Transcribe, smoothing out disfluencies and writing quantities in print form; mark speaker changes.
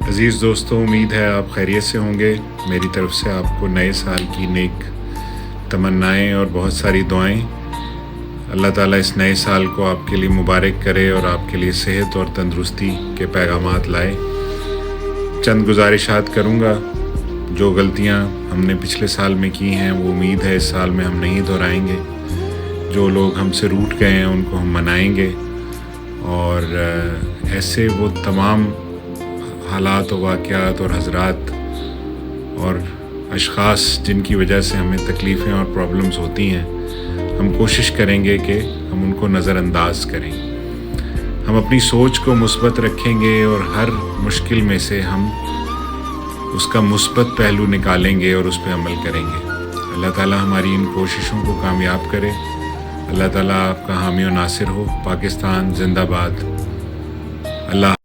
Speaker 1: عزیز دوستوں، امید ہے آپ خیریت سے ہوں گے۔ میری طرف سے آپ کو نئے سال کی نیک تمنائیں اور بہت ساری دعائیں۔ اللہ تعالیٰ اس نئے سال کو آپ کے لیے مبارک کرے اور آپ کے لیے صحت اور تندرستی کے پیغامات لائے۔ چند گزارشات کروں گا۔ جو غلطیاں ہم نے پچھلے سال میں کی ہیں وہ امید ہے اس سال میں ہم نہیں دہرائیں گے۔ جو لوگ ہم سے روٹھ گئے ہیں ان کو ہم منائیں گے، اور ایسے وہ تمام حالات و واقعات اور حضرات اور اشخاص جن کی وجہ سے ہمیں تکلیفیں اور پرابلمز ہوتی ہیں، ہم کوشش کریں گے کہ ہم ان کو نظر انداز کریں۔ ہم اپنی سوچ کو مثبت رکھیں گے اور ہر مشکل میں سے ہم اس کا مثبت پہلو نکالیں گے اور اس پہ عمل کریں گے۔ اللہ تعالیٰ ہماری ان کوششوں کو کامیاب کرے۔ اللہ تعالیٰ آپ کا حامی و ناصر ہو۔ پاکستان زندہ باد۔ اللہ